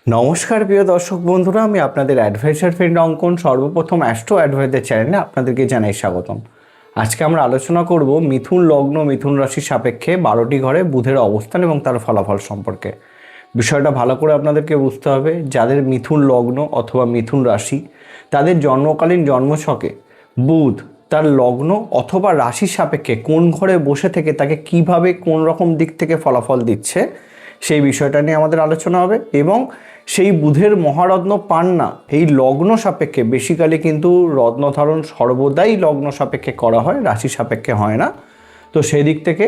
নমস্কার প্রিয় দর্শক বন্ধুরা, আমি আপনাদের অ্যাডভাইসার ফ্রেন্ড অঙ্কন। সর্বপ্রথম অ্যাস্ট্রো অ্যাডভাইজার চ্যানেলে আপনাদেরকে জানাই স্বাগতম। আজকে আমরা আলোচনা করব মিথুন লগ্ন মিথুন রাশির সাপেক্ষে 12টি ঘরে বুধের অবস্থান এবং তার ফলাফল সম্পর্কে। বিষয়টা ভালো করে আপনাদেরকে বুঝতে হবে। যাদের মিথুন লগ্ন অথবা মিথুন রাশি, তাদের জন্মকালীন জন্মছকে বুধ তার লগ্ন অথবা রাশির সাপেক্ষে কোন ঘরে বসে থেকে তাকে কিভাবে কোন রকম দিক থেকে ফলাফল দিচ্ছে, সেই বিষয়টা নিয়ে আমাদের আলোচনা হবে। এবং সেই বুধের মহারত্ন পান্না এই লগ্ন সাপেক্ষে, বেসিক্যালি কিন্তু রত্ন ধারণ সর্বদাই লগ্ন সাপেক্ষে করা হয়, রাশি সাপেক্ষে হয় না। তো সেই দিক থেকে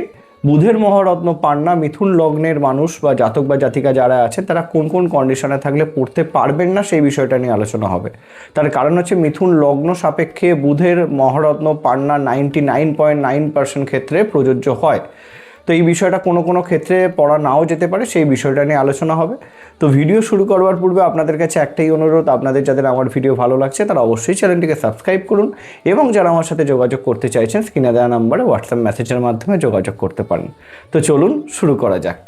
বুধের মহারত্ন পান্না মিথুন লগ্নের মানুষ বা জাতক বা জাতিকা যারা আছে, তারা কোন কোন কন্ডিশনে থাকলে পড়তে পারবেন না, সেই বিষয়টা নিয়ে আলোচনা হবে। তার কারণ হচ্ছে মিথুন লগ্ন সাপেক্ষে বুধের মহারত্ন পান্না 99.9% ক্ষেত্রে প্রযোজ্য হয়। তো এই বিষয়টা কোনো কোনো ক্ষেত্রে পড়া নাও যেতে পারে, সেই বিষয়টা নিয়ে আলোচনা হবে। তো ভিডিও শুরু করবার পূর্বে আপনাদের কাছে একটাই অনুরোধ, আপনাদের যাদের আমার ভিডিও ভালো লাগছে তারা অবশ্যই চ্যানেলটিকে সাবস্ক্রাইব করুন, এবং যারা আমার সাথে যোগাযোগ করতে চাইছেন স্ক্রিনে দেওয়া নাম্বারে হোয়াটসঅ্যাপ মেসেজের মাধ্যমে যোগাযোগ করতে পারেন। তো চলুন শুরু করা যাক।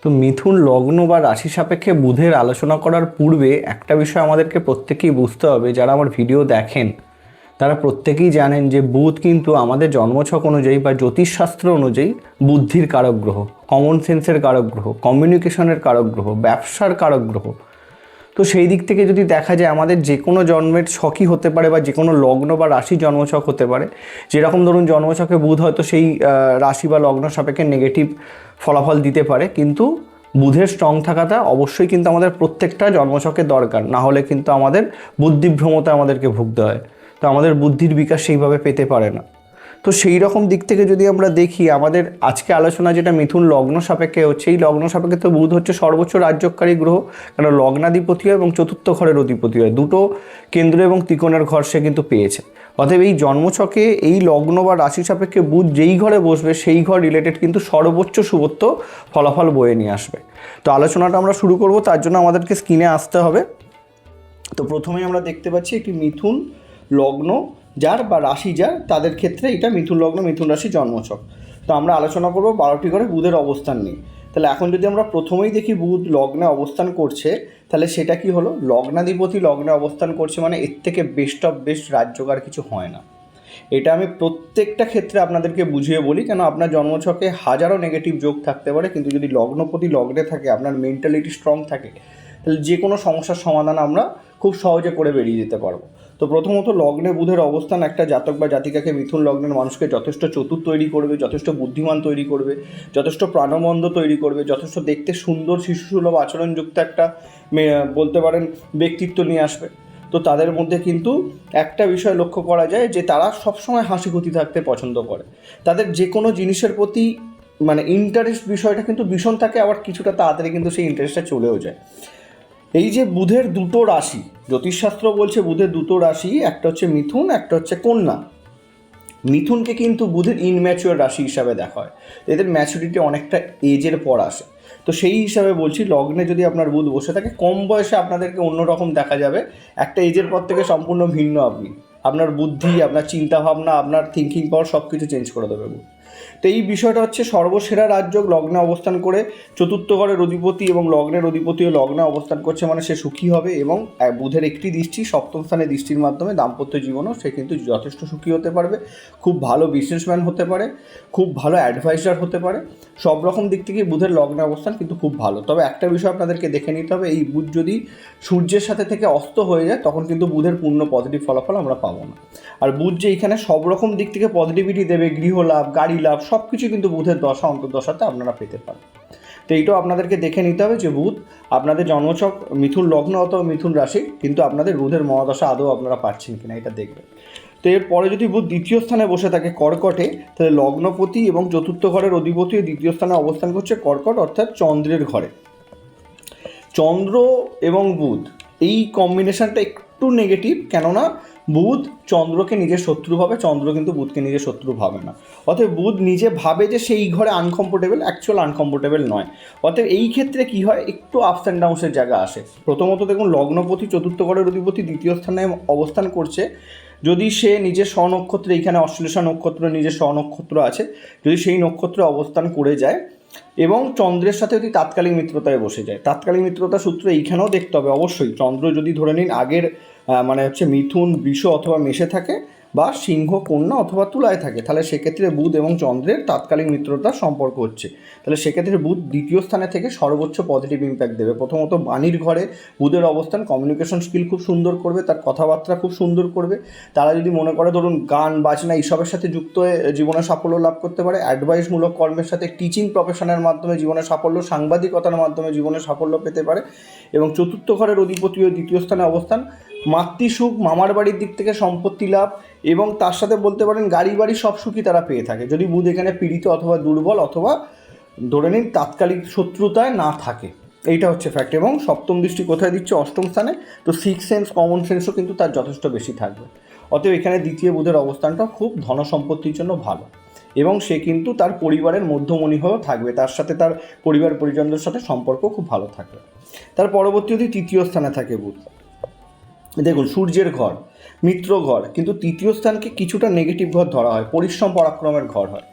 তো মিথুন লগ্ন বা রাশি সাপেক্ষে বুধের আলোচনা করার পূর্বে একটা বিষয় আমাদেরকে প্রত্যেকেই বুঝতে হবে। যারা আমার ভিডিও দেখেন তারা প্রত্যেকেই জানেন যে বুধ কিন্তু আমাদের জন্মছক অনুযায়ী বা জ্যোতিষশাস্ত্র অনুযায়ী বুদ্ধির কারক গ্রহ, কমন সেন্সের কারক গ্রহ, কমিউনিকেশনের কারক গ্রহ, ব্যবসার কারক গ্রহ। তো সেই দিক থেকে যদি দেখা যায়, আমাদের যে কোনো জন্মের ছকই হতে পারে বা যে কোনো লগ্ন বা রাশি জন্মছক হতে পারে। যেরকম ধরুন জন্মছকে বুধ হয়তো সেই রাশি বা লগ্ন সাপেক্ষে নেগেটিভ ফলাফল দিতে পারে, কিন্তু বুধের স্ট্রং থাকাটা অবশ্যই কিন্তু আমাদের প্রত্যেকটা জন্মছকের দরকার। না হলে কিন্তু আমাদের বুদ্ধিভ্রমতা আমাদেরকে ভুগতে হয়, তো আমাদের বুদ্ধির বিকাশ সেইভাবে পেতে পারে না। তো সেই রকম দিক থেকে যদি আমরা দেখি, আমাদের আজকে আলোচনা যেটা মিথুন লগ্ন সাপেক্ষে হচ্ছে, এই লগ্ন সাপেক্ষে তো বুধ হচ্ছে সর্বোচ্চ রাজ্যকারী গ্রহ, কারণ লগ্নাধিপতি হয় এবং চতুর্থ ঘরের অধিপতি হয়। দুটো কেন্দ্র এবং ত্রিকোণের ঘর সে কিন্তু পেয়েছে। অতএব এই জন্মছকে এই লগ্ন বা রাশি সাপেক্ষে বুধ যেই ঘরে বসবে সেই ঘর রিলেটেড কিন্তু সর্বোচ্চ শুভত্ব ফলাফল বয়ে নিয়ে আসবে। তো আলোচনাটা আমরা শুরু করব, তার জন্য আমাদেরকে স্ক্রিনে আসতে হবে। তো প্রথমেই আমরা দেখতে পাচ্ছি একটি মিথুন লগ্ন যার বা রাশি যার, তাদের ক্ষেত্রে এটা মিথুন লগ্ন মিথুন রাশি জন্মছক। তো আমরা আলোচনা করব 12টি ঘরে বুধের অবস্থান নিয়ে। তাহলে এখন যদি আমরা প্রথমেই দেখি বুধ লগ্নে অবস্থান করছে, তাহলে সেটা কি হলো, লগ্নাধিপতি লগ্নে অবস্থান করছে, মানে এর থেকে বেস্ট অফ বেস্ট রাজযোগ আর কিছু হয় না। এটা আমি প্রত্যেকটা ক্ষেত্রে আপনাদেরকে বুঝিয়ে বলি, কেন আপনার জন্মছকে হাজারো নেগেটিভ যোগ থাকতে পারে, কিন্তু যদি লগ্নপতি লগ্নে থাকে, আপনার মেন্টালিটি স্ট্রং থাকে, তাহলে যে কোনো সমস্যার সমাধান আমরা খুব সহজে করে বেরিয়ে যেতে পারবো। তো প্রথমত লগ্নে বুধের অবস্থান একটা জাতক বা জাতিকাকে, মিথুন লগ্নের মানুষকে যথেষ্ট চতুর তৈরি করবে, যথেষ্ট বুদ্ধিমান তৈরি করবে, যথেষ্ট প্রাণবন্ত তৈরি করবে, যথেষ্ট দেখতে সুন্দর শিশুসুলভ আচরণযুক্ত একটা বলতে পারেন ব্যক্তিত্ব নিয়ে আসবে। তো তাদের মধ্যে কিন্তু একটা বিষয় লক্ষ্য করা যায় যে তারা সবসময় হাসি খুশি থাকতে পছন্দ করে। তাদের যে কোনো জিনিসের প্রতি মানে ইন্টারেস্ট বিষয়টা কিন্তু ভীষণ থাকে, আবার কিছুটা তাড়াতাড়ি কিন্তু সেই ইন্টারেস্টটা চলেও যায়। এই যে বুধের দুটো রাশি, জ্যোতিষশাস্ত্র বলছে বুধের দুটো রাশি, একটা হচ্ছে মিথুন, একটা হচ্ছে কন্যা। মিথুনকে কিন্তু বুধের ইনম্যাচিওর রাশি হিসাবে দেখা হয়, এদের ম্যাচুরিটি অনেকটা এজের পর আসে। তো সেই হিসাবে বলছি, লগ্নে যদি আপনার বুধ বসে থাকে, কম বয়সে আপনাদেরকে অন্যরকম দেখা যাবে, একটা এজের পর থেকে সম্পূর্ণ ভিন্ন আপনি, আপনার বুদ্ধি, আপনার চিন্তাভাবনা, আপনার থিঙ্কিং পাওয়ার সব কিছু চেঞ্জ করে দেবে বুধ। তো এই বিষয়টা হচ্ছে সর্বসেরা রাজযোগ। লগ্নে অবস্থান করে চতুর্থ ঘরের অধিপতি এবং লগ্নের অধিপতিও লগ্নে অবস্থান করছে, মানে সে সুখী হবে। এবং বুধের একটি দৃষ্টি সপ্তম স্থানে দৃষ্টির মাধ্যমে দাম্পত্য জীবনও সে কিন্তু যথেষ্ট সুখী হতে পারবে, খুব ভালো বিজনেসম্যান হতে পারে, খুব ভালো অ্যাডভাইজার হতে পারে। সব রকম দিক থেকে বুধের লগ্নে অবস্থান কিন্তু খুব ভালো। তবে একটা বিষয় আপনাদেরকে দেখে নিতে হবে, এই বুধ যদি সূর্যের সাথে থেকে অস্ত হয়ে যায়, তখন কিন্তু বুধের পূর্ণ পজিটিভ ফলাফল আমরা পাবো না। আর বুধ যে এখানে সব রকম দিক থেকে পজিটিভিটি দেবে, গৃহ লাভ, গাড়ি লাভ, সব কিছু কিন্তু বুধের দশা অন্তর্দশাতে আপনারা পেতে পারেন। তো এইটাও আপনাদেরকে দেখে নিতে হবে যে বুধ আপনাদের জন্মছক মিথুন লগ্ন অথবা মিথুন রাশি, কিন্তু আপনাদের বুধের মহাদশা আদৌ আপনারা পাচ্ছেন কিনা এটা দেখবেন। তো এরপরে যদি বুধ দ্বিতীয় স্থানে বসে থাকে কর্কটে, তাহলে লগ্নপতি এবং চতুর্থ ঘরের অধিপতি দ্বিতীয় স্থানে অবস্থান করছে কর্কট, অর্থাৎ চন্দ্রের ঘরে। চন্দ্র এবং বুধ এই কম্বিনেশনটা একটু নেগেটিভ, কেননা বুধ চন্দ্রকে নিজের শত্রু ভাবে, চন্দ্র কিন্তু বুধকে নিজের শত্রু ভাবে না। অতএব বুধ নিজে ভাবে যে সেই ঘরে আনকমফোর্টেবল, অ্যাকচুয়াল আনকমফোর্টেবল নয়। অতএব এই ক্ষেত্রে কি হয়, একটু আপস অ্যান্ড ডাউন্সের জায়গা আসে। প্রথমত দেখুন, লগ্নপতি চতুর্থ ঘরের অধিপতি দ্বিতীয় স্থানে অবস্থান করছে, যদি সে নিজের স্বনক্ষত্রে, এইখানে অশ্লেষা নক্ষত্র নিজের স্বনক্ষত্র আছে, যদি সেই নক্ষত্রে অবস্থান করে যায় এবং চন্দ্রের সাথে যদি তাৎকালিক মিত্রতায় বসে যায়, তাৎকালিক মিত্রতা সূত্র এইখানেও দেখতে হবে অবশ্যই। চন্দ্র যদি ধরে নিন আগের মানে হচ্ছে মিথুন, বৃষ অথবা মেষে থাকে, বা সিংহ, কন্যা অথবা তুলায় থাকে, তাহলে সেক্ষেত্রে বুধ এবং চন্দ্রের তাৎকালিক মিত্রতার সম্পর্ক হচ্ছে। তাহলে সেক্ষেত্রে বুধ দ্বিতীয় স্থানে থেকে সর্বোচ্চ পজিটিভ ইম্প্যাক্ট দেবে। প্রথমত বাণীর ঘরে বুধের অবস্থান কমিউনিকেশন স্কিল খুব সুন্দর করবে, তার কথাবার্তা খুব সুন্দর করবে। তারা যদি মনে করে ধরুন গান বাজনা এইসবের সাথে যুক্ত হয়ে জীবনে সাফল্য লাভ করতে পারে, অ্যাডভাইসমূলক কর্মের সাথে টিচিং প্রফেশনের মাধ্যমে জীবনে সাফল্য, সাংবাদিকতার মাধ্যমে জীবনে সাফল্য পেতে পারে। এবং চতুর্থ ঘরের অধিপতি ও দ্বিতীয় স্থানে অবস্থান মাতৃসুখ, মামার বাড়ির দিক থেকে সম্পত্তি লাভ, এবং তার সাথে বলতে পারেন গাড়ি বাড়ি সব সুখই তারা পেয়ে থাকে, যদি বুধ এখানে পীড়িত অথবা দুর্বল অথবা ধরে নিন তাৎকালিক শত্রুতায় না থাকে। এইটা হচ্ছে ফ্যাক্ট। এবং সপ্তম দৃষ্টি কোথায় দিচ্ছে? অষ্টম স্থানে। তো সিক্স সেন্স, কমন সেন্সও কিন্তু তার যথেষ্ট বেশি থাকবে। অতএব এখানে দ্বিতীয় বুধের অবস্থানটা খুব ধন সম্পত্তির জন্য ভালো, এবং সে কিন্তু তার পরিবারের মধ্যমণি হয়েও থাকবে, তার সাথে তার পরিবার পরিজনদের সাথে সম্পর্ক খুব ভালো থাকবে। তার পরবর্তী যদি তৃতীয় স্থানে থাকে বুধ, দেখুন সূর্যের ঘর, মিত্র ঘর, কিন্তু তৃতীয় স্থানকে কিছুটা নেগেটিভ ঘর ধরা হয়, পরিশ্রম পরাক্রমের ঘর হয়।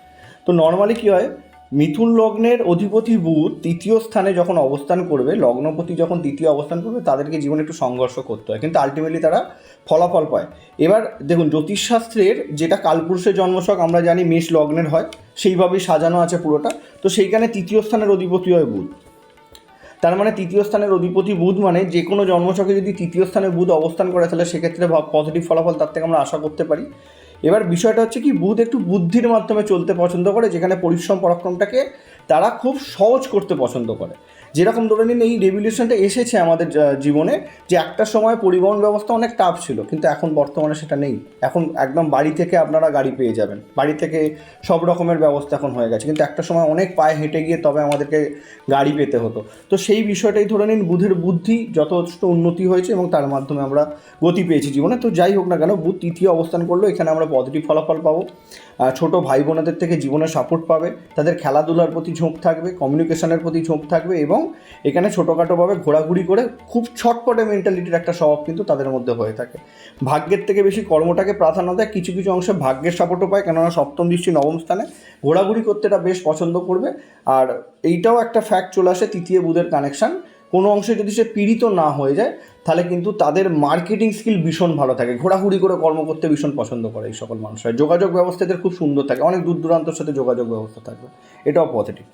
তো নর্মালি কী হয়, মিথুন লগ্নের অধিপতি বুধ তৃতীয় স্থানে যখন অবস্থান করবে, লগ্নপতি যখন তৃতীয় অবস্থান করবে, তাদেরকে জীবনে একটু সংঘর্ষ করতে হয়, কিন্তু আলটিমেটলি তারা ফলাফল পায়। এবার দেখুন জ্যোতিষশাস্ত্রের যেটা কালপুরুষের জন্মছক আমরা জানি মেষ লগ্নের হয়, সেইভাবেই সাজানো আছে পুরোটা। তো সেইখানে তৃতীয় স্থানের অধিপতি হয় বুধ। তার মানে তৃতীয় স্থানের অধিপতি বুধ মানে যে কোনো জন্মছকে যদি তৃতীয় স্থানে বুধ অবস্থান করে, তাহলে সেক্ষেত্রে পজিটিভ ফলাফল তার থেকে আমরা আশা করতে পারি। এবার বিষয়টা হচ্ছে কি, বুধ একটু বুদ্ধির মাধ্যমে চলতে পছন্দ করে, যেখানে পরিশ্রম পরাক্রমটাকে তারা খুব সহজ করতে পছন্দ করে। যেরকম ধরে নিন এই রেভলিউশনটা এসেছে আমাদের জীবনে, যে একটা সময় পরিবহন ব্যবস্থা অনেক টাফ ছিল, কিন্তু এখন বর্তমানে সেটা নেই। এখন একদম বাড়ি থেকে আপনারা গাড়ি পেয়ে যাবেন, বাড়ি থেকে সব রকমের ব্যবস্থা এখন হয়ে গেছে, কিন্তু একটা সময় অনেক পায়ে হেঁটে গিয়ে তবে আমাদেরকে গাড়ি পেতে হতো। তো সেই বিষয়টাই ধরে নিন বুধের বুদ্ধি যথেষ্ট উন্নতি হয়েছে এবং তার মাধ্যমে আমরা গতি পেয়েছি জীবনে। তো যাই হোক না কেন, বুধ তৃতীয় অবস্থান করলো, এখানে আমরা পজিটিভ ফলাফল পাবো। ছোটো ভাই বোনেদের থেকে জীবনে সাপোর্ট পাবে, তাদের খেলাধুলার প্রতি ঝোঁক থাকবে, কমিউনিকেশনের প্রতি ঝোঁক থাকবে, এবং এখানে ছোটোখাটোভাবে ঘোরাঘুরি করে খুব ছটপটে মেন্টালিটির একটা স্বভাব কিন্তু তাদের মধ্যে হয়ে থাকে। ভাগ্যের থেকে বেশি কর্মটাকে প্রাধান্য দেয়, কিছু কিছু অংশে ভাগ্যের সাপোর্টও পায়, কেননা সপ্তম দৃষ্টি নবম স্থানে, ঘোরাঘুরি করতে এটা বেশ পছন্দ করবে। আর এইটাও একটা ফ্যাক্ট চলে আসে, তৃতীয় বুধের কানেকশান কোনো অংশে যদি সে পীড়িত না হয়ে যায়, তাহলে কিন্তু তাদের মার্কেটিং স্কিল ভীষণ ভালো থাকে, ঘোরাঘুরি করে কর্ম করতে ভীষণ পছন্দ করে এই সকল মানুষরা। যোগাযোগ ব্যবস্থা এদের খুব সুন্দর থাকে, অনেক দূর দূরান্তর সাথে যোগাযোগ ব্যবস্থা থাকবে, এটাও পজিটিভ।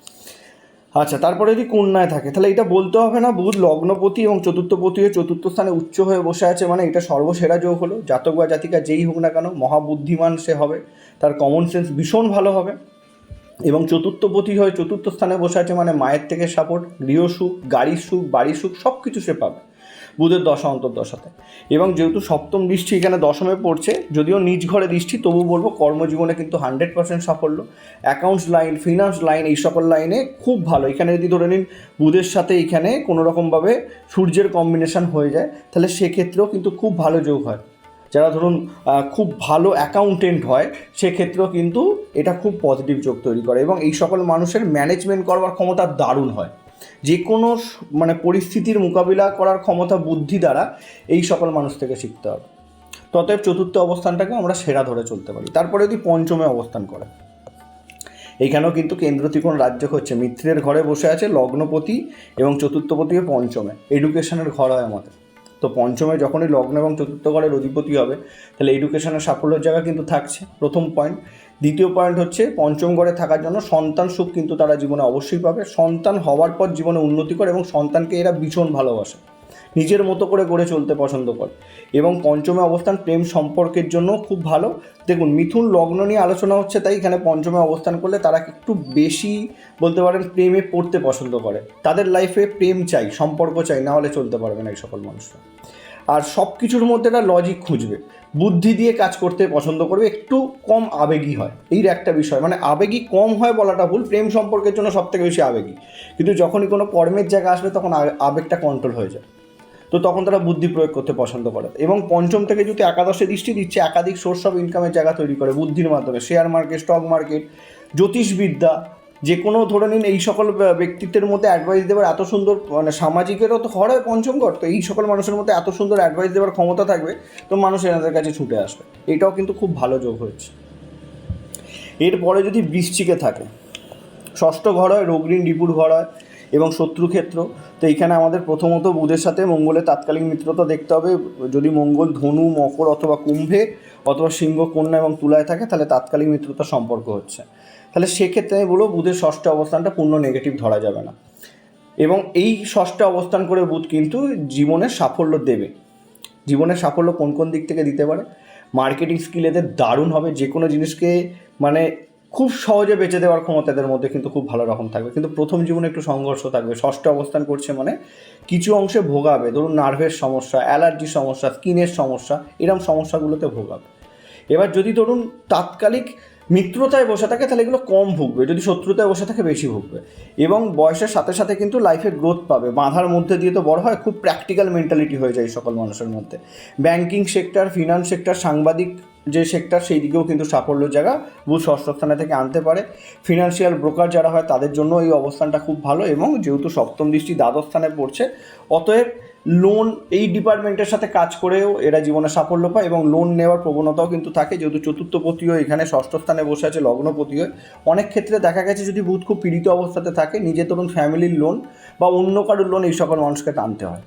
আচ্ছা, তারপরে যদি কন্যায় থাকে, তাহলে এটা বলতে হবে না, বুধ লগ্নপতি এবং চতুর্থপতি হয়ে চতুর্থ স্থানে উচ্চ হয়ে বসে আছে, মানে এটা সর্বসেরা যোগ হলো। জাতক বা জাতিকা যেই হোক না কেন মহাবুদ্ধিমান সে হবে, তার কমন সেন্স ভীষণ ভালো হবে। এবং চতুর্থপতি হয়ে চতুর্থ স্থানে বসে আছে, মানে মায়ের থেকে সাপোর্ট, গৃহসুখ, গাড়ির সুখ, বাড়ির সুখ সব কিছু সে পাবে বুধের দশা অন্তর্দশাতে। এবং যেহেতু সপ্তম দৃষ্টি এখানে দশমে পড়ছে, যদিও নিজ ঘরে দৃষ্টি, তবু বলবো কর্মজীবনে কিন্তু 100% সাফল্য। অ্যাকাউন্টস লাইন, ফিনান্স লাইন, এই সকল লাইনে খুব ভালো। এখানে যদি ধরে নিন বুধের সাথে এখানে কোনোরকমভাবে সূর্যের কম্বিনেশন হয়ে যায়, তাহলে সেক্ষেত্রেও কিন্তু খুব ভালো যোগ হয়। যারা ধরুন খুব ভালো অ্যাকাউন্টেন্ট হয়, সেক্ষেত্রেও কিন্তু এটা খুব পজিটিভ যোগ তৈরি করে। এবং এই সকল মানুষের ম্যানেজমেন্ট করবার ক্ষমতা দারুণ হয়, যে কোনো মানে পরিস্থিতির মোকাবিলা করার ক্ষমতা বুদ্ধি দ্বারা এই সকল মানুষ থেকে শিখতে হবে। ততএব চতুর্থ অবস্থানটাকে আমরা সেরা ধরে চলতে পারি। তারপরে যদি পঞ্চমে অবস্থান করে, এইখানেও কিন্তু কেন্দ্র ত্রিকোণ রাজ্য হচ্ছে, মিত্রের ঘরে বসে আছে লগ্নপতি এবং চতুর্থপতি পঞ্চমে, এডুকেশনের ঘর হয় আমাদের। তো পঞ্চমে যখনই লগ্ন এবং চতুর্থ ঘরের অধিপতি হবে, তাহলে এডুকেশনের সাফল্যের জায়গা কিন্তু থাকছে, প্রথম পয়েন্ট। দ্বিতীয় পয়েন্ট হচ্ছে পঞ্চম ঘরে থাকার জন্য সন্তান সুখ কিন্তু তারা জীবনে অবশ্যই পাবে। সন্তান হওয়ার পর জীবনে উন্নতি করে, এবং সন্তানকে এরা ভীষণ ভালোবাসে, নিজের মতো করে গড়ে চলতে পছন্দ করে। এবং পঞ্চমে অবস্থান প্রেম সম্পর্কের জন্য খুব ভালো। দেখুন মিথুন লগ্ন নিয়ে আলোচনা হচ্ছে, তাই এখানে পঞ্চমে অবস্থান করলে তারা একটু বেশি বলতে পারেন প্রেমে পড়তে পছন্দ করে, তাদের লাইফে প্রেম চাই, সম্পর্ক চাই, না হলে চলতে পারবে না এই সকল মানুষরা। আর সব কিছুর মধ্যে একটা লজিক খুঁজবে, বুদ্ধি দিয়ে কাজ করতে পছন্দ করবে, একটু কম আবেগী হয়, এই একটা বিষয়। মানে আবেগী কম হয় বলাটা ভুল, প্রেম সম্পর্কের জন্য সব থেকে বেশি আবেগী, কিন্তু যখনই কোনো কর্মের জায়গা আসবে তখন আবেগটা কন্ট্রোল হয়ে যায়, তো তখন তারা বুদ্ধি প্রয়োগ করতে পছন্দ করে। এবং পঞ্চম থেকে যদি একাদশে দৃষ্টি দিচ্ছে, একাধিক সোর্স অফ ইনকামের জায়গা তৈরি করে বুদ্ধির মাধ্যমে, শেয়ার মার্কেট, স্টক মার্কেট, জ্যোতিষবিদ্যা, যে কোনো ধরে নিন এই সকল ব্যক্তিত্বের মধ্যে অ্যাডভাইস দেওয়ার এত সুন্দর, মানে সামাজিকেরও তো ঘর হয় পঞ্চম ঘর, তো এই সকল মানুষের মধ্যে এত সুন্দর অ্যাডভাইস দেওয়ার ক্ষমতা থাকবে, তো মানুষ এনাদের কাছে ছুটে আসবে। এটাও কিন্তু খুব ভালো যোগ হচ্ছে। এরপরে যদি বৃশ্চিকে থাকে, ষষ্ঠ ঘর হয় রোগ ঋণ রিপুর ঘর হয় এবং শত্রুক্ষেত্র। তো এইখানে আমাদের প্রথমত বুধের সাথে মঙ্গলের তাৎকালিক মিত্রতা দেখতে হবে। যদি মঙ্গল ধনু, মকর অথবা কুম্ভে অথবা সিংহ, কন্যা এবং তুলায় থাকে তাহলে তাৎকালিক মিত্রতার সম্পর্ক হচ্ছে। তাহলে সেক্ষেত্রে আমি বলবো বুধের ষষ্ঠ অবস্থানটা পূর্ণ নেগেটিভ ধরা যাবে না। এবং এই ষষ্ঠে অবস্থান করে বুধ কিন্তু জীবনের সাফল্য দেবে। জীবনের সাফল্য কোন কোন দিক থেকে দিতে পারে? মার্কেটিং স্কিল এদের দারুণ হবে, যে কোনো জিনিসকে মানে খুব সহজে বেচে দেওয়ার ক্ষমতা এদের মধ্যে কিন্তু খুব ভালো রকম থাকবে। কিন্তু প্রথম জীবনে একটু সংঘর্ষ থাকবে। ষষ্ঠে অবস্থান করছে মানে কিছু অংশে ভোগাবে, ধরুন নার্ভের সমস্যা, অ্যালার্জির সমস্যা, স্কিনের সমস্যা, এরকম সমস্যাগুলোতে ভোগাবে। এবার যদি ধরুন তাৎকালিক মিত্রতায় বসে থাকে তাহলে এগুলো কম ভুগবে, যদি শত্রুতায় বসে থাকে বেশি ভুগবে। এবং বয়সের সাথে সাথে কিন্তু লাইফে গ্রোথ পাবে। বাঁধার মধ্যে দিয়ে তো বড় হয়, খুব প্র্যাকটিক্যাল মেন্টালিটি হয়ে যায় এই সকল মানুষের মধ্যে। ব্যাংকিং সেক্টর, ফিনান্স সেক্টর, সাংবাদিক যে সেক্টর, সেই দিকেও কিন্তু সাফল্যের জায়গা বুধ ষষ্ঠ স্থানে থেকে আনতে পারে। ফিনান্সিয়াল ব্রোকার যারা হয় তাদের জন্য এই অবস্থানটা খুব ভালো। এবং যেহেতু সপ্তম দৃষ্টি দ্বাদশ স্থানে পড়ছে, অতএব লোন এই ডিপার্টমেন্টের সাথে কাজ করেও এরা জীবনে সাফল্য পায় এবং লোন নেওয়ার প্রবণতাও কিন্তু থাকে। যেহেতু চতুর্থপতিও এখানে ষষ্ঠ স্থানে বসে আছে, লগ্নপতিও, অনেক ক্ষেত্রে দেখা গেছে যদি বুধ খুব পীড়িত অবস্থাতে থাকে, নিজে ধরুন ফ্যামিলির লোন বা অন্য কারোর লোন এই সকল মানুষকে টানতে হয়।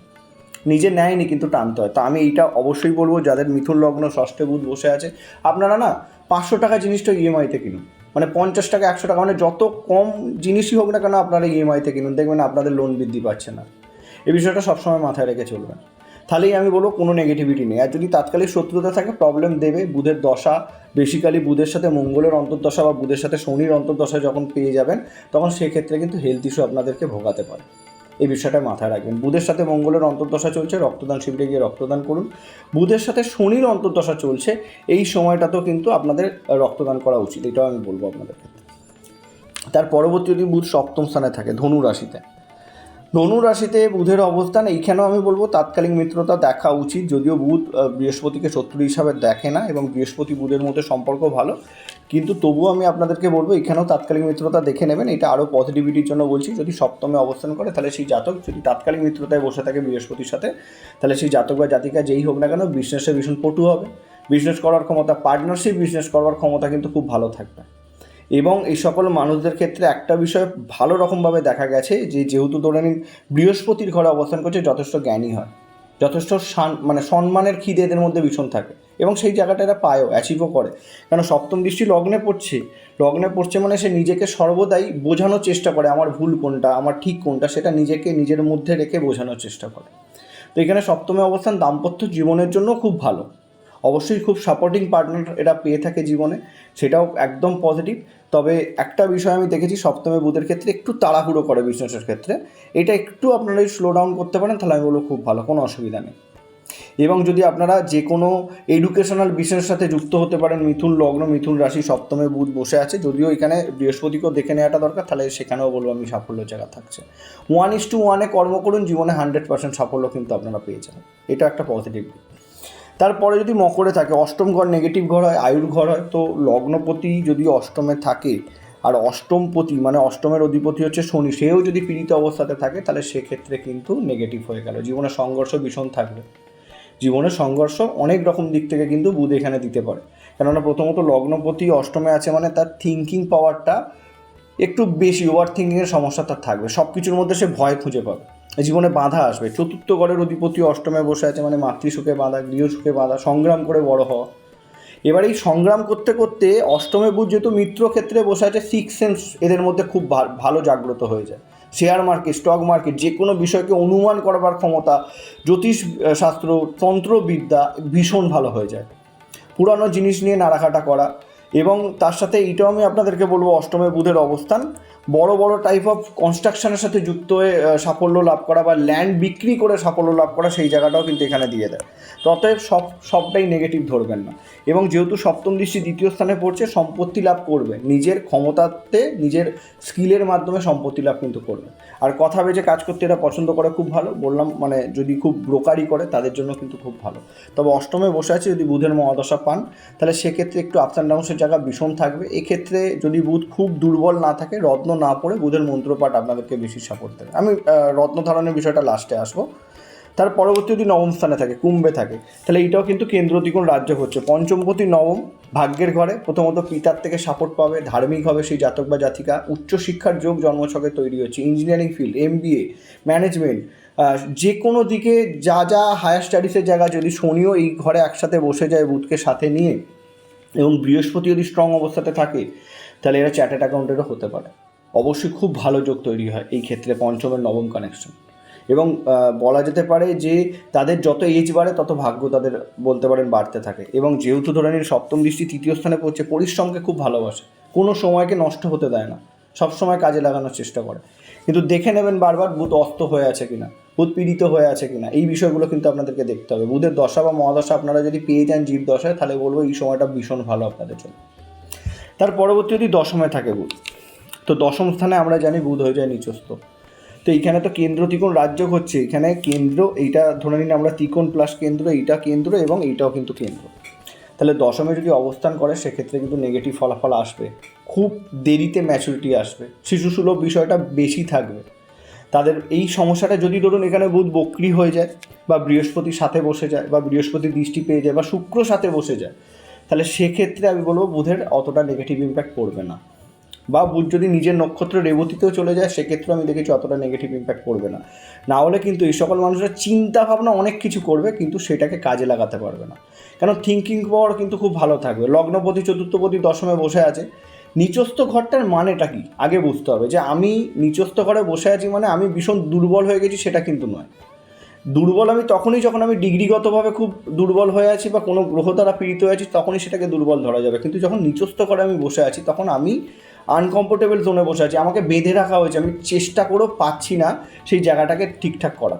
নিজে নেয়নি কিন্তু টানতে হয়। তো আমি এইটা অবশ্যই বলবো, যাদের মিথুন লগ্ন ষষ্ঠে বুধ বসে আছে, আপনারা না 500 টাকা জিনিসটা ইএমআইতে কিনুন, মানে 50 টাকা 100 টাকা, মানে যত কম জিনিসই হোক না কেন আপনারা ইএমআইতে কিনুন, দেখবেন আপনাদের লোন বৃদ্ধি পাচ্ছে না। এই বিষয়টা সবসময় মাথায় রেখে চলবেন, তাহলেই আমি বলবো কোনো নেগেটিভিটি নেই। আর যদি তাৎকালিক শত্রুতা থাকে, প্রবলেম দেবে। বুধের দশা, বেসিক্যালি বুধের সাথে মঙ্গলের অন্তর্দশা বা বুধের সাথে শনির অন্তর্দশা যখন পেয়ে যাবেন, তখন সেক্ষেত্রে কিন্তু হেলথ ইস্যু আপনাদেরকে ভোগাতে পারে। এই বিষয়টা মাথায় রাখবেন। বুধের সাথে মঙ্গলের অন্তর্দশা চলছে, রক্তদান শিবিরে গিয়ে রক্তদান করুন। বুধের সাথে শনির অন্তর্দশা চলছে, এই সময়টাতেও কিন্তু আপনাদের রক্তদান করা উচিত, এটাও আমি বলবো আপনাদের ক্ষেত্রে। তার পরবর্তী যদি বুধ সপ্তম স্থানে থাকে ধনু রাশিতে, ধনু রাশিতে বুধের অবস্থান, এইখানেও আমি বলবো তাৎকালিক মিত্রতা দেখা উচিত। যদিও বুধ বৃহস্পতিকে শত্রু হিসাবে দেখে না এবং বৃহস্পতি বুধের মধ্যে সম্পর্ক ভালো, কিন্তু তবুও আমি আপনাদেরকে বলবো এখানেও তাৎকালিক মিত্রতা দেখে নেবেন। এটা আরও পজিটিভিটির জন্য বলছি। যদি সপ্তমে অবস্থান করে তাহলে সেই জাতক যদি তাৎকালিক মিত্রতায় বসে থাকে বৃহস্পতির সাথে, তাহলে সেই জাতক বা জাতিকা যেই হোক না কেন বিজনেসে ভীষণ পটু হবে। বিজনেস করার ক্ষমতা, পার্টনারশিপ বিজনেস করার ক্ষমতা কিন্তু খুব ভালো থাকবে। এবং এই সকল মানুষদের ক্ষেত্রে একটা বিষয় ভালো রকমভাবে দেখা গেছে যে যেহেতু ধরে নিন বৃহস্পতির ঘরে অবস্থান করছে, যথেষ্ট জ্ঞানী হয়, যথেষ্ট মানে সম্মানের খিদে এদের মধ্যে ভীষণ থাকে এবং সেই জায়গাটা এরা পায়ও, অ্যাচিভও করে। কারণ সপ্তম দৃষ্টি লগ্নে পড়ছে মানে সে নিজেকে সর্বদাই বোঝানোর চেষ্টা করে, আমার ভুল কোনটা, আমার ঠিক কোনটা, সেটা নিজেকে নিজের মধ্যে রেখে বোঝানোর চেষ্টা করে। তো এখানে সপ্তমে অবস্থান দাম্পত্য জীবনের জন্য খুব ভালো। অবশ্যই খুব সাপোর্টিং পার্টনার এরা পেয়ে থাকে জীবনে, সেটাও একদম পজিটিভ। তবে একটা বিষয় আমি দেখেছি, সপ্তমে বুধের ক্ষেত্রে একটু তাড়াহুড়ো করে বিজনেসের ক্ষেত্রে, এটা একটু আপনারা যদি স্লো ডাউন করতে পারেন তাহলে আমি বলবো খুব ভালো, কোনো অসুবিধা নেই। এবং যদি আপনারা যে কোনো এডুকেশনাল বিজনেসের সাথে যুক্ত হতে পারেন, মিথুন লগ্ন মিথুন রাশি সপ্তমে বুধ বসে আছে, যদিও এখানে বৃহস্পতিকেও দেখে নেওয়াটা দরকার, তাহলে সেখানেও বলবো আমি সাফল্যের জায়গা থাকছে। 1:1 কর্ম করুন, জীবনে 100% সাফল্য কিন্তু আপনারা পেয়ে যাবেন, এটা একটা পজিটিভ। তারপরে যদি মকরে থাকে, অষ্টম ঘর নেগেটিভ ঘর হয়, আয়ুর ঘর হয়। তো লগ্নপতি যদি অষ্টমে থাকে আর অষ্টমপতি মানে অষ্টমের অধিপতি হচ্ছে শনি, সেও যদি পীড়িত অবস্থাতে থাকে তাহলে সেক্ষেত্রে কিন্তু নেগেটিভ হয়ে গেল। জীবনে সংঘর্ষ ভীষণ থাকবে, জীবনের সংঘর্ষ অনেক রকম দিক থেকে কিন্তু বুধ এখানে দিতে পারে। কেননা প্রথমত লগ্নপতি অষ্টমে আছে মানে তার থিঙ্কিং পাওয়ারটা একটু বেশি, ওভার থিঙ্কিংয়ের সমস্যা তার থাকবে, সব কিছুর মধ্যে সে ভয় খুঁজে পাবে, জীবনে বাধা আসবে। চতুর্থ ঘরের অধিপতি অষ্টমে বসে আছে মানে মাতৃসুখে বাধা, গৃহসুখে বাধা, সংগ্রাম করে বড় হওয়া। এবার এই সংগ্রাম করতে করতে অষ্টমে বুধ যেহেতু মিত্র ক্ষেত্রে বসে আছে, সিক্স সেন্স এদের মধ্যে খুব ভালো জাগ্রত হয়ে যায়। শেয়ার মার্কেট, স্টক মার্কেট, যে কোনো বিষয়কে অনুমান করবার ক্ষমতা, জ্যোতিষ শাস্ত্র, তন্ত্রবিদ্যা ভীষণ ভালো হয়ে যায়। পুরানো জিনিস নিয়ে নাড়াঘাটা করা। এবং তার সাথে এইটাও আমি আপনাদেরকে বলবো, অষ্টমে বুধের অবস্থান বড় বড় টাইপ অফ কনস্ট্রাকশনের সাথে যুক্ত হয়ে সাফল্য লাভ করা বা ল্যান্ড বিক্রি করে সাফল্য লাভ করা, সেই জায়গাটাও কিন্তু এখানে দিয়ে দেয়। তো অতএব সবটাই নেগেটিভ ধরবেন না। এবং যেহেতু সপ্তম দৃষ্টি দ্বিতীয় স্থানে পড়ছে, সম্পত্তি লাভ করবে, নিজের ক্ষমতাতে নিজের স্কিলের মাধ্যমে সম্পত্তি লাভ কিন্তু করবে। আর কথা বেজে কাজ করতে এরা পছন্দ করে, খুব ভালো বললাম, মানে যদি খুব ব্রোকারি করে তাদের জন্য কিন্তু খুব ভালো। তবে অষ্টমে বসে আছে, যদি বুধের মহাদশা পান তাহলে সেক্ষেত্রে একটু আপস অ্যান্ড ডাউন্সের জায়গা ভীষণ থাকবে। এক্ষেত্রে যদি বুধ খুব দুর্বল না থাকে, রত্ন রত্ন না পড়ে বুধের মন্ত্রপাঠ আপনাদেরকে বেশি সাপোর্ট দেবে। আমি রত্ন ধারণের বিষয়টা লাস্টে আসবো। তার পরবর্তী যদি নবম স্থানে থাকে, কুম্ভে থাকে, তাহলে এইটাও কিন্তু কেন্দ্র ত্রিকোণ রাজ্য হচ্ছে। পঞ্চমপতি নবম, ভাগ্যের ঘরে। প্রথমত পিতার থেকে সাপোর্ট পাবে, ধার্মিক হবে সেই জাতক বা জাতিকা। উচ্চশিক্ষার যোগ জন্মছকে তৈরি হচ্ছে। ইঞ্জিনিয়ারিং ফিল্ড, MBA, ম্যানেজমেন্ট, যে কোনো দিকে যা যা হায়ার স্টাডিজের জায়গা, যদি শনিও এই ঘরে একসাথে বসে যায় বুধকে সাথে নিয়ে, এবং বৃহস্পতি যদি স্ট্রং অবস্থাতে থাকে, তাহলে এরা চার্টার্ড অ্যাকাউন্টেন্টও হতে পারে। অবশ্যই খুব ভালো যোগ তৈরি হয় এই ক্ষেত্রে পঞ্চমের নবম কানেকশন। এবং বলা যেতে পারে যে তাদের যত এজ বাড়ে তত ভাগ্য তাদের বলতে পারেন বাড়তে থাকে। এবং যেহেতু ধরে নিন সপ্তম দৃষ্টি তৃতীয় স্থানে পড়ছে, পরিশ্রমকে খুব ভালোবাসে, কোনো সময়কে নষ্ট হতে দেয় না, সবসময় কাজে লাগানোর চেষ্টা করে। কিন্তু দেখে নেবেন বারবার বুধ অস্ত হয়ে আছে কিনা, বুধ পীড়িত হয়ে আছে কিনা, এই বিষয়গুলো কিন্তু আপনাদেরকে দেখতে হবে। বুধের দশা বা মহাদশা আপনারা যদি পেয়ে যান জীব দশায়, তাহলে বলবো এই সময়টা ভীষণ ভালো আপনাদের জন্য। তার পরবর্তী যদি দশমে থাকে বুধ, তো দশম স্থানে আমরা জানি বুধ হয়ে যায় নিচস্থ। তো এইখানে তো কেন্দ্র ত্রিকোণ রাজ্য হচ্ছে, এখানে কেন্দ্র এইটা ধরে নিন আমরা ত্রিকোণ প্লাস কেন্দ্র, এইটা কেন্দ্র এবং এইটাও কিন্তু কেন্দ্র। তাহলে দশমে যদি অবস্থান করে সেক্ষেত্রে কিন্তু নেগেটিভ ফলাফল আসবে, খুব দেরিতে ম্যাচুরিটি আসবে, শিশুসুলভ বিষয়টা বেশি থাকবে তাদের। এই সমস্যাটা যদি ধরুন এখানে বুধ বক্রি হয়ে যায়, বা বৃহস্পতির সাথে বসে যায়, বা বৃহস্পতির দৃষ্টি পেয়ে যায়, বা শুক্র সাথে বসে যায়, তাহলে সেক্ষেত্রে আমি বলবো বুধের অতটা নেগেটিভ ইম্প্যাক্ট পড়বে না। বা বুধ যদি নিজের নক্ষত্র রেবতীতেও চলে যায়, সেক্ষেত্রে আমি দেখেছি অতটা নেগেটিভ ইম্প্যাক্ট পড়বে না। না হলে কিন্তু এই সকল মানুষের চিন্তা ভাবনা অনেক কিছু করবে, কিন্তু সেটাকে কাজে লাগাতে পারবে না। কারণ থিঙ্কিং পাওয়ার কিন্তু খুব ভালো থাকবে। লগ্নপতি চতুর্থপতি দশমে বসে আছে, নিচস্থ ঘরটার মানেটা কি আগে বুঝতে হবে। যে আমি নিচস্থ ঘরে বসে আছি মানে আমি ভীষণ দুর্বল হয়ে গেছি, সেটা কিন্তু নয়। দুর্বল আমি তখনই যখন আমি ডিগ্রিগতভাবে খুব দুর্বল হয়ে আছি বা কোনো গ্রহ দ্বারা পীড়িত হয়ে আছি, তখনই সেটাকে দুর্বল ধরা যাবে। কিন্তু যখন নিচস্থ ঘরে আমি বসে আছি, তখন আমি আনকমফোর্টেবল জোনে বসে আছি, আমাকে বেঁধে রাখা হয়েছে, আমি চেষ্টা করেও পাচ্ছি না সেই জায়গাটাকে ঠিকঠাক করা।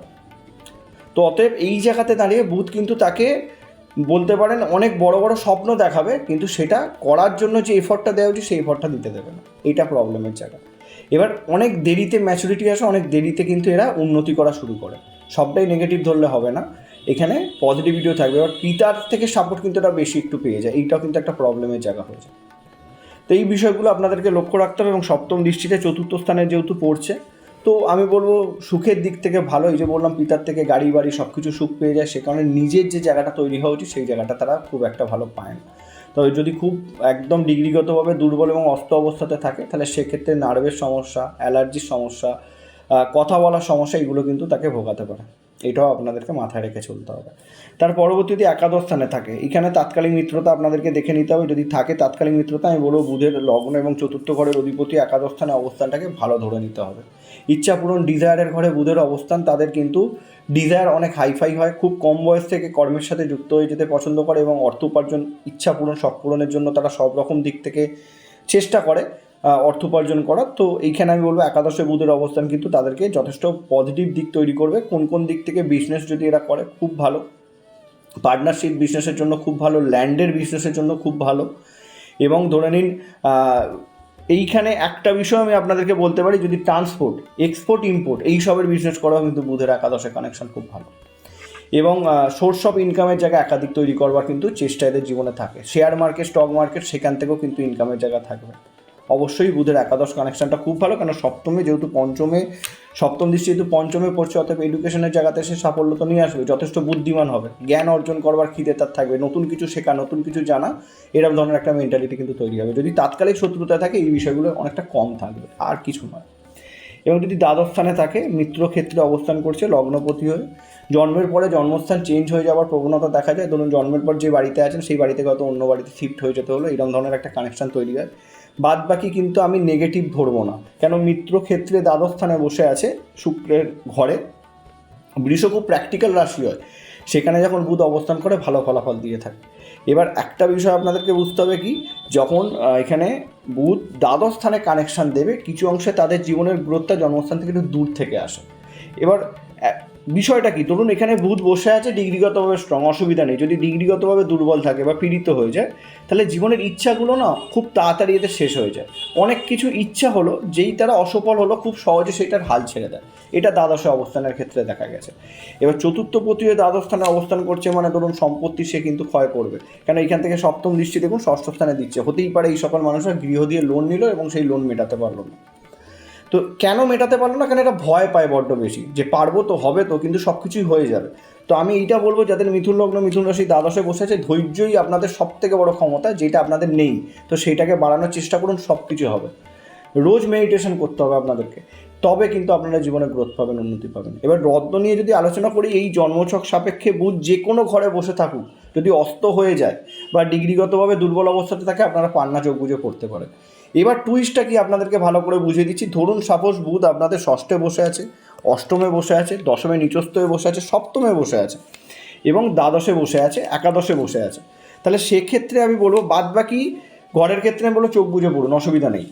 তো অতএব এই জায়গাতে দাঁড়িয়ে বুধ কিন্তু তাকে বলতে পারেন অনেক বড় বড় স্বপ্ন দেখাবে, কিন্তু সেটা করার জন্য যে এফর্টটা দেওয়া উচিত সেই এফর্টটা দিতে দেবে না। এইটা প্রবলেমের জায়গা। এবার অনেক দেরিতে ম্যাচুরিটি আসে, অনেক দেরিতে কিন্তু এরা উন্নতি করা শুরু করে। সবটাই নেগেটিভ ধরলে হবে না, এখানে পজিটিভিটিও থাকবে। এবার পিতার থেকে সাপোর্ট কিন্তু এটা বেশি একটু পেয়ে যায়, এইটাও কিন্তু একটা প্রবলেমের জায়গা হয়ে যায়। তো এই বিষয়গুলো আপনাদেরকে লক্ষ্য রাখতে হবে। এবং সপ্তম দৃষ্টিতে চতুর্থ স্থানে যেহেতু পড়ছে, তো আমি বলবো সুখের দিক থেকে ভালো। এই যে বললাম পিতার থেকে গাড়ি বাড়ি সব কিছু সুখ পেয়ে যায়, সে কারণে নিজের যে জায়গাটা তৈরি হওয়া উচিত সেই জায়গাটা তারা খুব একটা ভালো পায় না। তবে যদি খুব একদম ডিগ্রিগতভাবে দুর্বল এবং অস্ত অবস্থাতে থাকে, তাহলে সেক্ষেত্রে নার্ভের সমস্যা, অ্যালার্জির সমস্যা, কথা বলার সমস্যা, এগুলো কিন্তু তাকে ভোগাতে পারে। এটাও আপনাদেরকে মাথায় রেখে চলতে হবে। তার পরবর্তীতে একাদশ স্থানে থাকে, এখানে তাৎকালিক মিত্রতা আপনাদেরকে দেখে নিতে হবে। যদি থাকে তাৎকালিক মিত্রতা, আমি বলবো বুধের লগ্ন এবং চতুর্থ ঘরের অধিপতি একাদশ স্থানে অবস্থানটাকে ভালো ধরে নিতে হবে। ইচ্ছা পূরণ, ডিজায়ারের ঘরে বুধের অবস্থান, তাদের কিন্তু ডিজায়ার অনেক হাইফাই হয়, খুব কম বয়স থেকে কর্মের সাথে যুক্ত হয়ে যেতে পছন্দ করে, এবং অর্থ উপার্জন, ইচ্ছা পূরণ, শখ পূরণের জন্য তারা সব রকম দিক থেকে চেষ্টা করে অর্থ উপার্জন করার। তো এইখানে আমি বলবো একাদশে বুধের অবস্থান কিন্তু তাদেরকে যথেষ্ট পজিটিভ দিক তৈরি করবে। কোন কোন দিক থেকে বিজনেস যদি এরা করে খুব ভালো, পার্টনারশিপ বিজনেসের জন্য খুব ভালো, ল্যান্ডের বিজনেসের জন্য খুব ভালো। এবং ধরে নিন এইখানে একটা বিষয় আমি আপনাদেরকে বলতে পারি, যদি ট্রান্সপোর্ট, এক্সপোর্ট, ইম্পোর্ট এই সবের বিজনেস করাও কিন্তু বুধের একাদশে কানেকশন খুব ভালো। এবং সোর্স অফ ইনকামের জায়গা একাধিক তৈরি করবার কিন্তু চেষ্টা এদের জীবনে থাকে। শেয়ার মার্কেট, স্টক মার্কেট, সেখান থেকেও কিন্তু ইনকামের জায়গা থাকবে। অবশ্যই বুধের একাদশ কানেকশনটা খুব ভালো, কেন সপ্তমে যেহেতু পঞ্চমে, সপ্তম দৃষ্টি যেহেতু পঞ্চমে পড়ছে, অতএব এডুকেশনের জায়গাতে সে সাফল্য তো নিয়ে আসবে, যথেষ্ট বুদ্ধিমান হবে, জ্ঞান অর্জন করবার খিদে তার থাকবে, নতুন কিছু শেখা, নতুন কিছু জানা, এরকম ধরনের একটা মেন্টালিটি কিন্তু তৈরি হবে। যদি তাৎকালিক শত্রুতা থাকে, এই বিষয়গুলো অনেকটা কম থাকবে, আর কিছু নয়। এবং যদি দ্বাদশ স্থানে থাকে, মিত্র ক্ষেত্রে অবস্থান করছে লগ্নপতি হয়ে, জন্মের পরে জন্মস্থান চেঞ্জ হয়ে যাওয়ার প্রবণতা দেখা যায়। ধরুন জন্মের পর যে বাড়িতে আছেন সেই বাড়ি থেকে হয়তো অন্য বাড়িতে শিফট হয়ে যেতে হলো, এরকম ধরনের একটা কানেকশান তৈরি হয়। বাদ বাকি কিন্তু আমি নেগেটিভ ধরবো না, কেন মিত্র ক্ষেত্রে দ্বাদশ স্থানে বসে আছে শুক্রের ঘরে। বৃষ খুব প্র্যাকটিক্যাল রাশি হয়, সেখানে যখন বুধ অবস্থান করে ভালো ফলাফল দিয়ে থাকে। এবার একটা বিষয় আপনাদেরকে বুঝতে হবে কি, যখন এখানে বুধ দ্বাদশ স্থানে কানেকশান দেবে, কিছু অংশে তাদের জীবনের গ্রোথটা জন্মস্থান থেকে একটু দূর থেকে আসে। এবার বিষয়টা কি, ধরুন এখানে বুধ বসে আছে ডিগ্রিগতভাবে স্ট্রং, অসুবিধা নেই। যদি ডিগ্রিগতভাবে দুর্বল থাকে বা পীড়িত হয়ে যায়, তাহলে জীবনের ইচ্ছাগুলো না খুব তাড়াতাড়ি এতে শেষ হয়ে যায়। অনেক কিছু ইচ্ছা হলো, যেই তারা অসফল হলো, খুব সহজে সেইটার হাল ছেড়ে দেয়। এটা দ্বাদশে অবস্থানের ক্ষেত্রে দেখা গেছে। এবার চতুর্থ পতিও দ্বাদশ স্থানে অবস্থান করছে মানে ধরুন সম্পত্তি সে কিন্তু ক্ষয় করবে, কেন এখান থেকে সপ্তম দৃষ্টি দেখুন ষষ্ঠ স্থানে দিচ্ছে। হতেই পারে এই সকল মানুষরা গৃহ দিয়ে লোন নিল এবং সেই লোন মেটাতে পারলো না। তো কেন মেটাতে পারলো না? কারণ এটা ভয় পায় বড্ড বেশি, যে পারবো তো, হবে তো, কিন্তু সব কিছুই হয়ে যাবে। তো আমি এইটা বলবো, যাদের মিথুন লগ্ন মিথুন রাশি দ্বাদশে বসে আছে, ধৈর্যই আপনাদের সব থেকে বড় ক্ষমতা, যেটা আপনাদের নেই। তো সেইটাকে বাড়ানোর চেষ্টা করুন, সব কিছু হবে। রোজ মেডিটেশন করতে হবে আপনাদেরকে, তবে কিন্তু আপনারা জীবনে গ্রোথ পাবেন, উন্নতি পাবেন। এবার রত্ন নিয়ে যদি আলোচনা করি, এই জন্মছক সাপেক্ষে বুধ যে কোনো ঘরে বসে থাকুক, যদি অস্ত হয়ে যায় বা ডিগ্রিগতভাবে দুর্বল অবস্থাতে থাকে, আপনারা পান্না চোখ বুঝে পড়তে পারেন। এবার টুইস্টটা কি আপনাদেরকে ভালো করে বুঝিয়ে দিচ্ছি। ধরুন সাপোজ বুধ আপনাদের ষষ্ঠে বসে আছে, অষ্টমে বসে আছে, দশমে নিচস্থ হয়ে বসে আছে, সপ্তমে বসে আছে এবং দ্বাদশে বসে আছে, একাদশে বসে আছে, তাহলে সেক্ষেত্রে আমি বলবো বাদবাকি ঘরের ক্ষেত্রে আমি বলবো চোখ বুঝে পড়ুন, অসুবিধা নেই।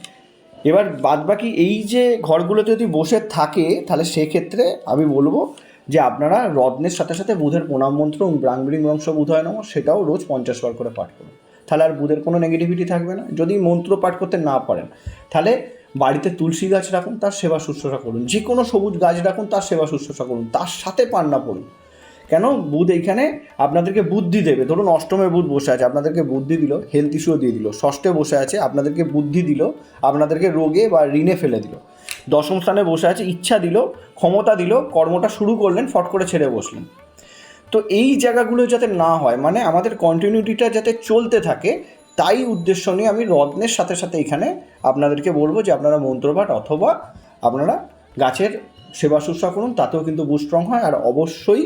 এবার বাদবাকি এই যে ঘরগুলোতে যদি বসে থাকে, তাহলে সেক্ষেত্রে আমি বলবো যে আপনারা রত্নের সাথে সাথে বুধের প্রণাম মন্ত্র ব্রাংবৃং বংশ বুধ হয় নম, সেটাও রোজ 50 বার করে পাঠ করুন। তাহলে আর বুধের কোনো নেগেটিভিটি থাকবে না। যদি মন্ত্র পাঠ করতে না পারেন, তাহলে বাড়িতে তুলসী গাছ রাখুন, তার সেবা শুশ্রূষা করুন। যে কোনো সবুজ গাছ রাখুন, তার সেবা শুশ্রূষা করুন, তার সাথে পান্না পড়ুন। কেন? বুধ এইখানে আপনাদেরকে বুদ্ধি দেবে। ধরুন অষ্টমে বুধ বসে আছে, আপনাদেরকে বুদ্ধি দিল, হেলথ ইস্যুও দিয়ে দিল। ষষ্ঠে বসে আছে, আপনাদেরকে বুদ্ধি দিল, আপনাদেরকে রোগে বা ঋণে ফেলে দিল। দশম স্থানে বসে আছে, ইচ্ছা দিল, ক্ষমতা দিল, কর্মটা শুরু করলেন, ফট করে ছেড়ে বসলেন। তো এই জায়গাগুলো যাতে না হয়, মানে আমাদের কন্টিনিউটিটা যাতে চলতে থাকে, তাই উদ্দেশ্য নিয়ে আমি রত্নের সাথে সাথে এখানে আপনাদেরকে বলবো যে আপনারা মন্ত্রপাঠ অথবা আপনারা গাছের সেবা শুশ্রূষা করুন, তাতেও কিন্তু বুধ স্ট্রং হয়। আর অবশ্যই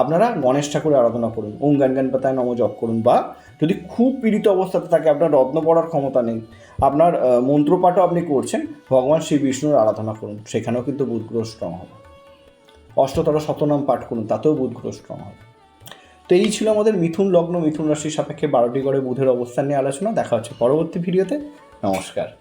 আপনারা গণেশ ঠাকুরের আরাধনা করুন, ওম জ্ঞান জ্ঞান পাতায় নম জপ করুন। বা যদি খুব পীড়িত অবস্থাতে থাকে, আপনার রত্ন পড়ার ক্ষমতা নেই, আপনার মন্ত্রপাঠও আপনি করছেন, ভগবান শ্রী বিষ্ণুর আরাধনা করুন, সেখানেও কিন্তু বুধ গ্রহ স্ট্রং হবে। অষ্টতর শতনাম পাঠ করুন, তাতেও বুধ গ্রহ স্ট্রং হবে। তো এই ছিল আমাদের মিথুন লগ্ন মিথুন রাশির সাপেক্ষে 12টি ঘরে বুধের অবস্থান নিয়ে আলোচনা। দেখা হচ্ছে পরবর্তী ভিডিওতে। নমস্কার।